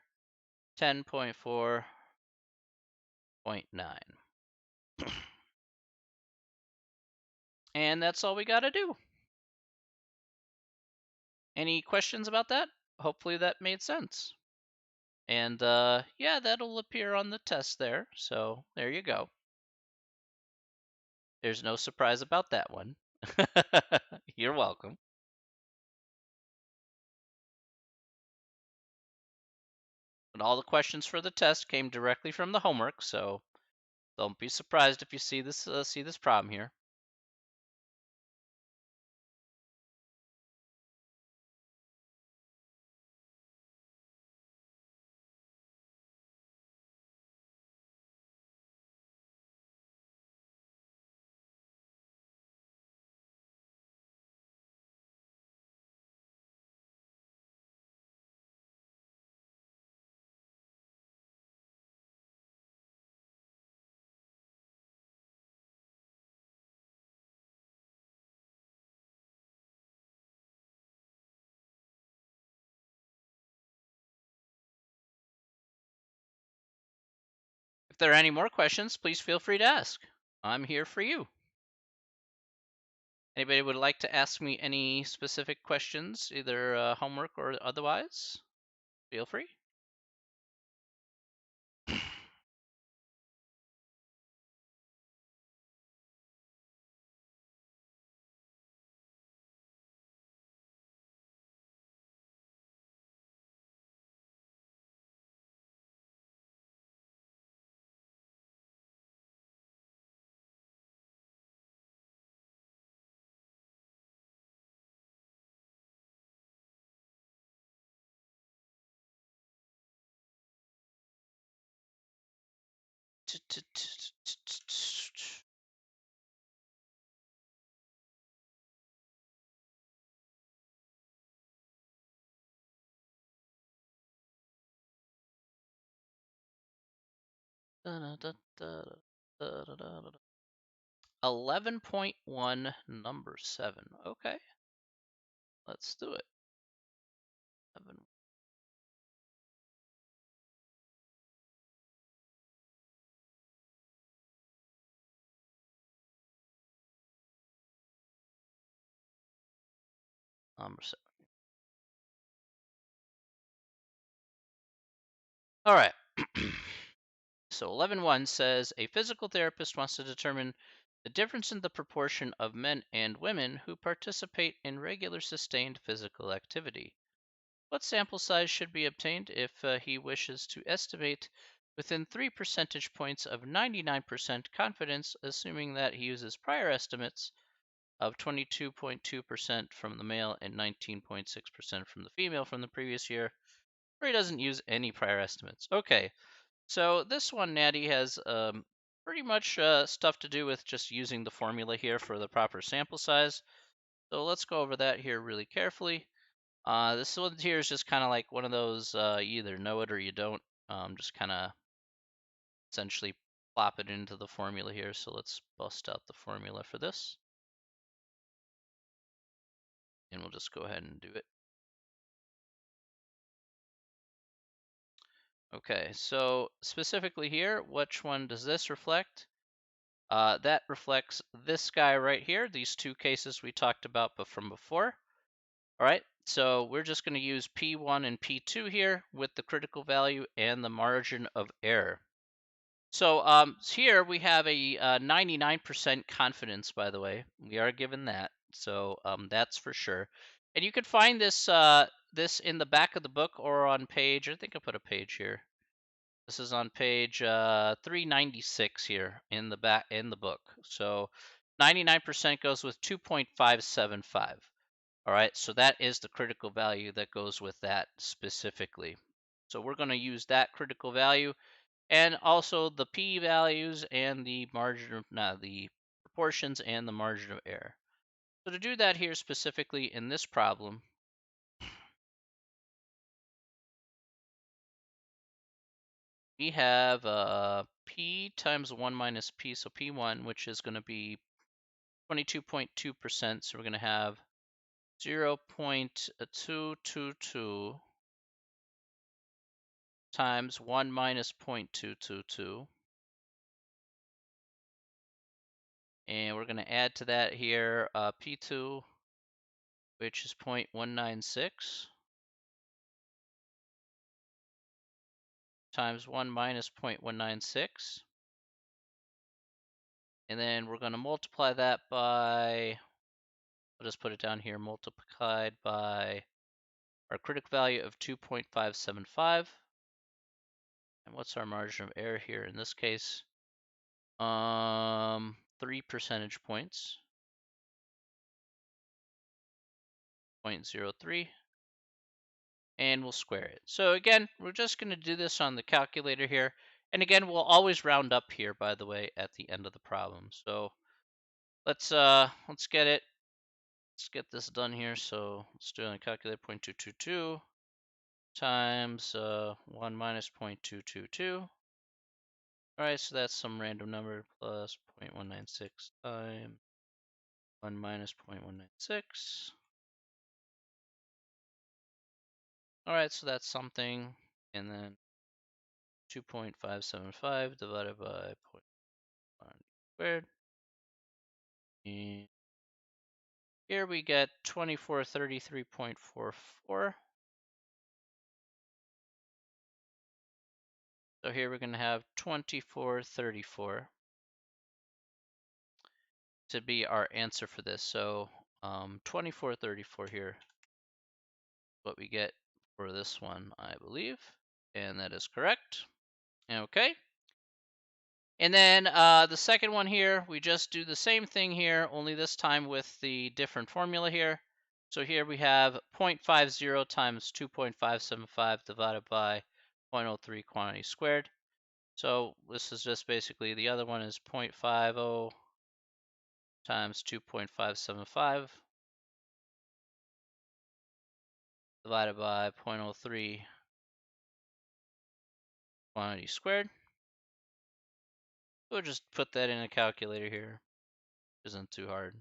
10.4.9. And that's all we got to do. Any questions about that? Hopefully that made sense. And yeah, that'll appear on the test there. So there you go. There's no surprise about that one. You're welcome. And all the questions for the test came directly from the homework, so don't be surprised if you see this problem here. If there are any more questions, please feel free to ask. I'm here for you. Anybody would like to ask me any specific questions, either homework or otherwise? Feel free. Da, da, da, 11.1 number 7. Okay, let's do it. 11. Number 7. All right. So 11.1 says a physical therapist wants to determine The difference in the proportion of men and women who participate in regular sustained physical activity. What sample size should be obtained if he wishes to estimate within 3 percentage points of 99% confidence, assuming that he uses prior estimates of 22.2% from the male and 19.6% from the female from the previous year, or he doesn't use any prior estimates? Okay, so this one, Natty, has pretty much stuff to do with just using the formula here for the proper sample size. So let's go over that here really carefully. This one here is just kind of like one of those you either know it or you don't. Just kind of essentially plop it into the formula here. So let's bust out the formula for this. And we'll just go ahead and do it. Okay, so specifically here, which one does this reflect? That reflects this guy right here, these two cases we talked about from before. All right, so we're just going to use P1 and P2 here with the critical value and the margin of error. So here we have a 99% confidence, by the way. We are given that, so that's for sure. And you can find this this in the back of the book or on page, I think I put a page here. This is on page 396 here in the book. So 99% goes with 2.575. All right, so that is the critical value that goes with that specifically. So we're going to use that critical value and also the p-values and the margin of the proportions and the margin of error. So to do that here specifically in this problem, we have p times 1 minus p, so p1, which is going to be 22.2%. So we're going to have 0.222 times 1 minus 0.222. And we're going to add to that here P2, which is 0.196, times 1 minus 0.196. And then we're going to multiply that by, I'll just put it down here, multiplied by our critical value of 2.575. And what's our margin of error here in this case? 3 percentage points, 0.03, and we'll square it. So again, we're just going to do this on the calculator here. And again, we'll always round up here, by the way, at the end of the problem. So let's get it. Let's get this done here. So let's do it on the calculator. 0.222 times 1 minus 0.222. All right, so that's some random number plus 0.196 times 1 minus 0.196. All right, so that's something. And then 2.575 divided by 0.1 squared. And here we get 2433.44. So here we're going to have 2434 to be our answer for this. So 2434 here, what we get for this one, I believe. And that is correct. Okay. And then the second one here, we just do the same thing here, only this time with the different formula here. So here we have 0.50 times 2.575 divided by 0.03 quantity squared. So this is just basically, the other one is 0.50 times 2.575 divided by 0.03 quantity squared. We'll just put that in a calculator here. Isn't too hard.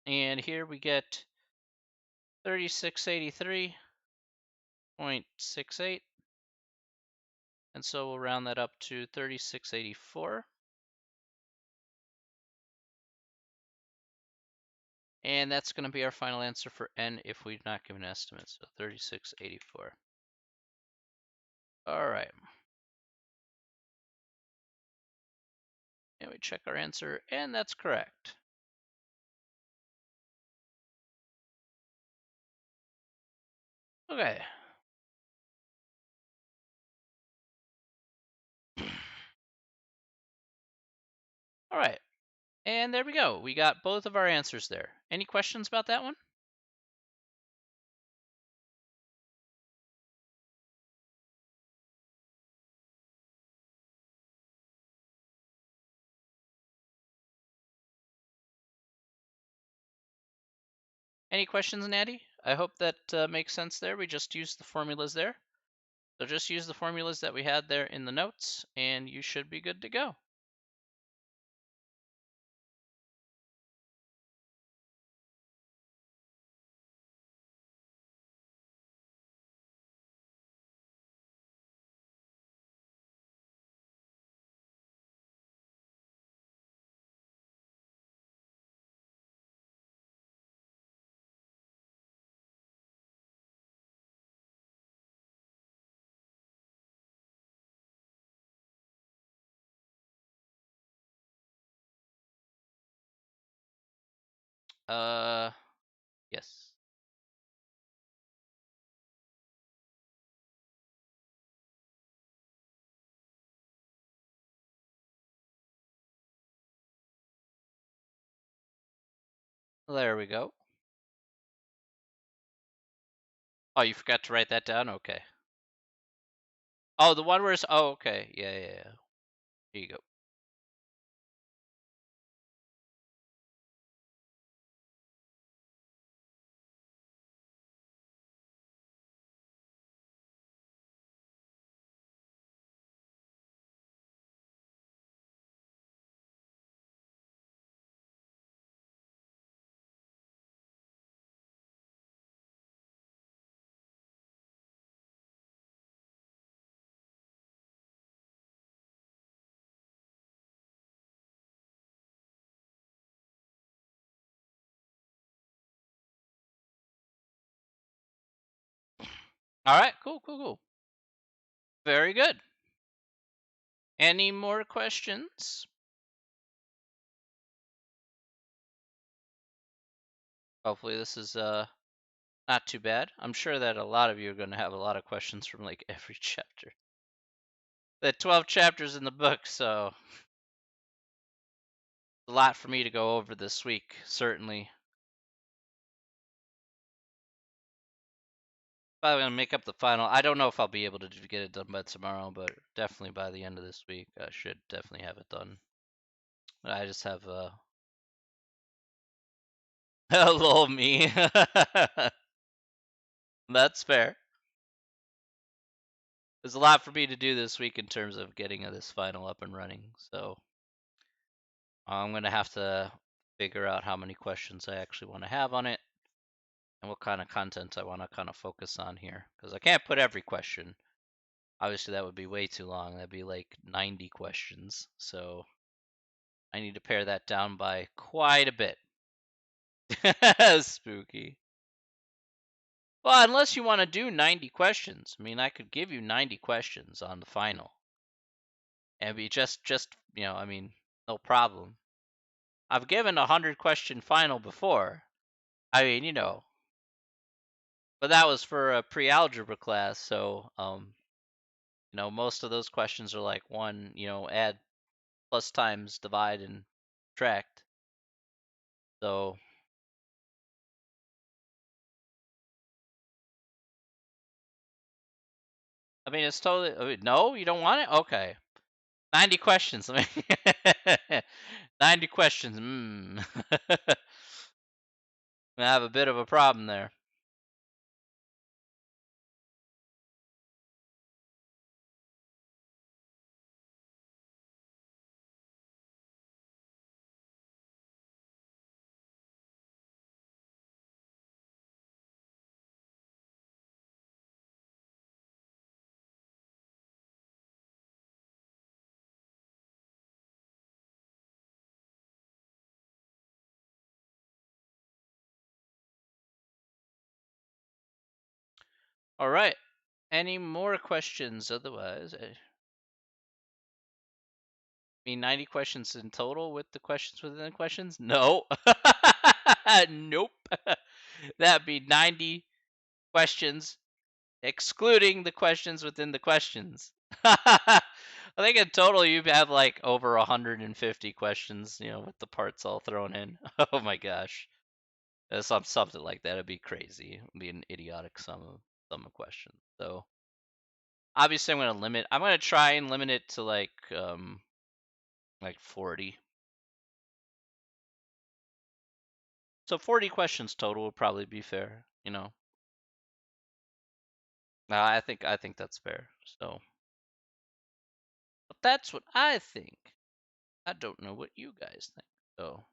And here we get 3683.68. And so we'll round that up to 3684. And that's going to be our final answer for n if we've not given an estimate. So 3684. All right. And we check our answer, and that's correct. Okay. All right. And there we go. We got both of our answers there. Any questions about that one? Any questions, Natty? I hope that makes sense there. We just used the formulas there. So just use the formulas that we had there in the notes, and you should be good to go. Yes. There we go. Oh, you forgot to write that down? Okay. Oh, the one where it's... Oh, okay. Yeah. Here you go. All right, cool. Very good. Any more questions? Hopefully this is not too bad. I'm sure that a lot of you are going to have a lot of questions from like every chapter. The 12 chapters in the book, so a lot for me to go over this week, certainly. Probably gonna make up the final. I don't know if I'll be able to get it done by tomorrow, but definitely by the end of this week, I should definitely have it done. I just have hello me. That's fair. There's a lot for me to do this week in terms of getting this final up and running, so I'm gonna have to figure out how many questions I actually want to have on it and what kind of content I want to kind of focus on here, because I can't put every question. Obviously, that would be way too long. That'd be like 90 questions. So I need to pare that down by quite a bit. Spooky. Well, unless you want to do 90 questions. I mean, I could give you 90 questions on the final. And be just, I mean, no problem. I've given a 100-question final before. I mean, but that was for a pre-algebra class, so most of those questions are like one, add, plus, times, divide, and subtract. So I mean, it's totally. No, you don't want it? Okay. 90 questions. 90 questions. I have a bit of a problem there. All right. Any more questions? Otherwise, I mean 90 questions in total with the questions within the questions? No. Nope. That'd be 90 questions excluding the questions within the questions. I think in total you have like over 150 questions, with the parts all thrown in. Oh my gosh. Something like that. It'd be crazy. It'd be an idiotic sum of questions. So obviously I'm gonna try and limit it to like 40. So 40 questions total would probably be fair. I think that's fair. So but that's what I think. I don't know what you guys think. So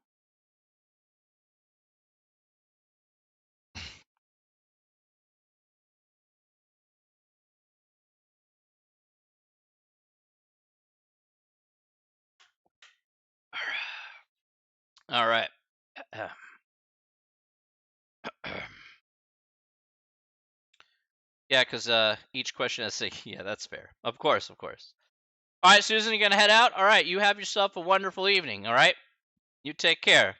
all right. Yeah, because each question has to say, yeah, that's fair. Of course, of course. All right, Susan, you gonna head out? All right, you have yourself a wonderful evening. All right, you take care.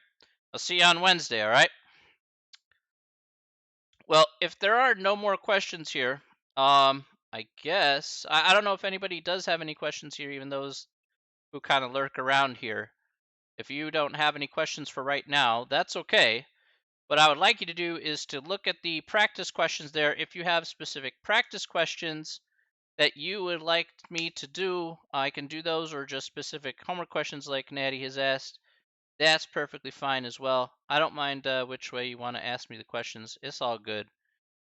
I'll see you on Wednesday. All right. Well, if there are no more questions here, I guess I don't know if anybody does have any questions here, even those who kind of lurk around here. If you don't have any questions for right now, that's okay. What I would like you to do is to look at the practice questions there. If you have specific practice questions that you would like me to do, I can do those, or just specific homework questions like Natty has asked. That's perfectly fine as well. I don't mind which way you want to ask me the questions. It's all good.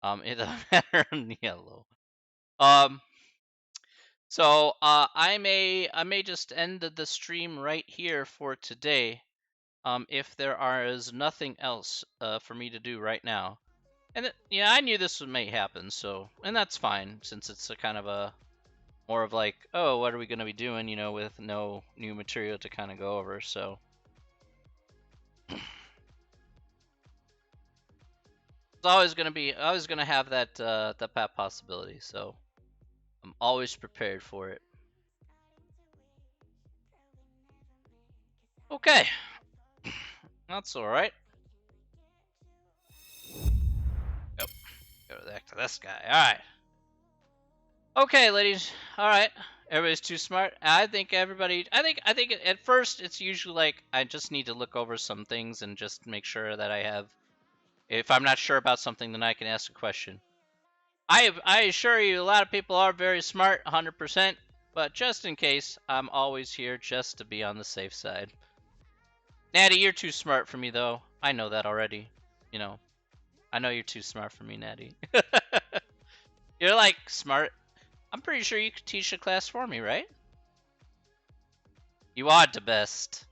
It doesn't matter in yellow. Um, so I may just end the stream right here for today. If is nothing else for me to do right now. And yeah, I knew this may happen, and that's fine since it's a kind of a more of like, oh, what are we going to be doing, with no new material to kind of go over. So it's always going to have that possibility. So I'm always prepared for it. Okay, that's all right. Yep. Go back to this guy. All right. Okay, ladies. All right. Everybody's too smart. I think at first it's usually like I just need to look over some things and just make sure that if I'm not sure about something, then I can ask a question. I assure you, a lot of people are very smart, 100%. But just in case, I'm always here just to be on the safe side. Natty, you're too smart for me, though. I know that already. I know you're too smart for me, Natty. You're like smart. I'm pretty sure you could teach a class for me, right? You are the best.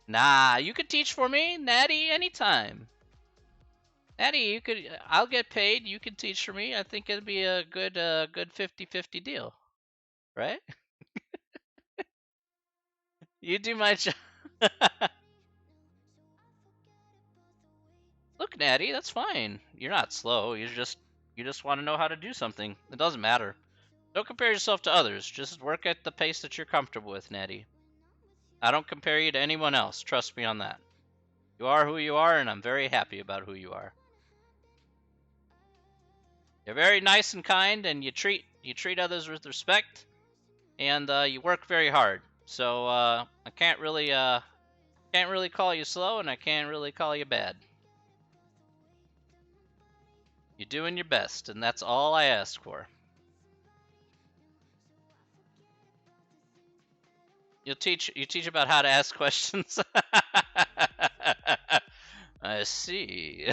Nah, you could teach for me, Natty, anytime. Natty, I'll get paid. You can teach for me. I think it'd be a good 50-50 deal, right? You do my job. Look, Natty, that's fine. You're not slow. You just want to know how to do something. It doesn't matter. Don't compare yourself to others. Just work at the pace that you're comfortable with, Natty. I don't compare you to anyone else. Trust me on that. You are who you are, and I'm very happy about who you are. You're very nice and kind, and you treat others with respect, and you work very hard. So I can't really call you slow, and I can't really call you bad. You're doing your best, and that's all I ask for. You teach about how to ask questions. I see.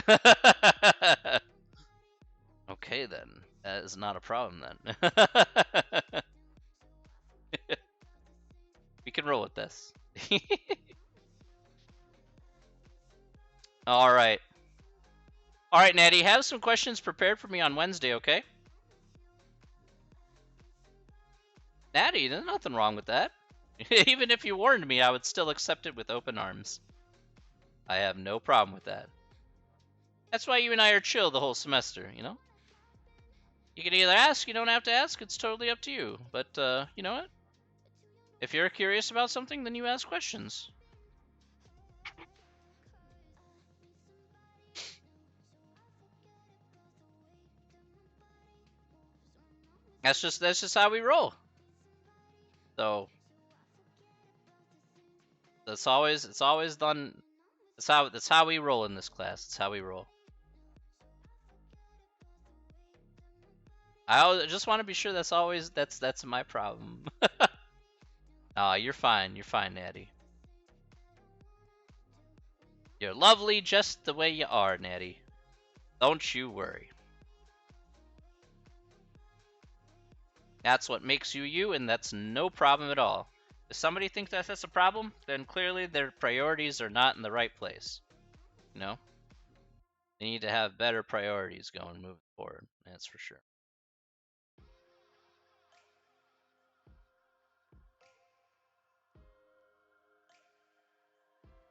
Okay then. That is not a problem then. We can roll with this. All right. All right, Natty, have some questions prepared for me on Wednesday, okay? Natty, there's nothing wrong with that. Even if you warned me, I would still accept it with open arms. I have no problem with that. That's why you and I are chill the whole semester, You can either ask, you don't have to ask, it's totally up to you. But, you know what? If you're curious about something, then you ask questions. That's just how we roll. So it's always done. That's how we roll in this class. It's how we roll. I just want to be sure that's my problem. You're fine. You're fine, Natty. You're lovely just the way you are, Natty. Don't you worry. That's what makes you you, and that's no problem at all. If somebody thinks that's a problem, then clearly their priorities are not in the right place. You know? They need to have better priorities going moving forward. That's for sure.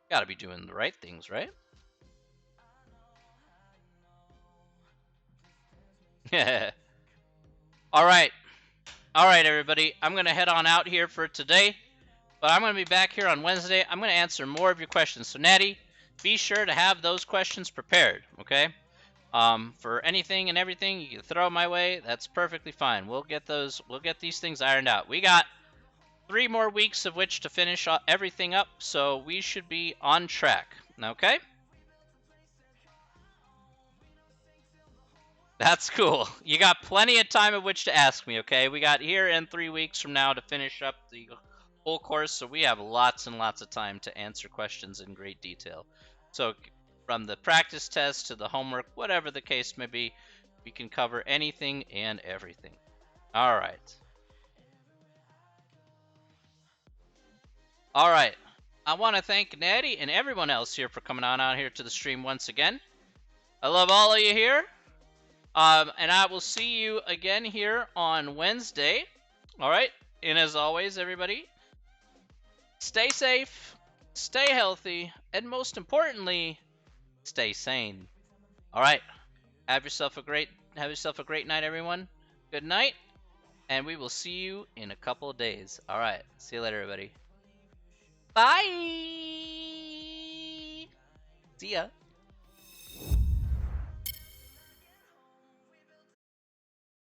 Gotta be doing the right things, right? All right. All right, everybody. I'm going to head on out here for today, but I'm going to be back here on Wednesday. I'm going to answer more of your questions. So, Natty, be sure to have those questions prepared, okay? For anything and everything you can throw my way, that's perfectly fine. We'll get these things ironed out. We got 3 more weeks of which to finish everything up, so we should be on track, okay? That's cool. You got plenty of time of which to ask me, okay? We got here and 3 weeks from now to finish up the whole course, so we have lots and lots of time to answer questions in great detail. So from the practice test to the homework, whatever the case may be, we can cover anything and everything. All right. All right. I want to thank Natty and everyone else here for coming on out here to the stream once again. I love all of you here. And I will see you again here on Wednesday. All right. And as always, everybody, stay safe, stay healthy, and most importantly, stay sane. All right. Have yourself a great night, everyone. Good night, and we will see you in a couple of days. All right. See you later, everybody. Bye. See ya.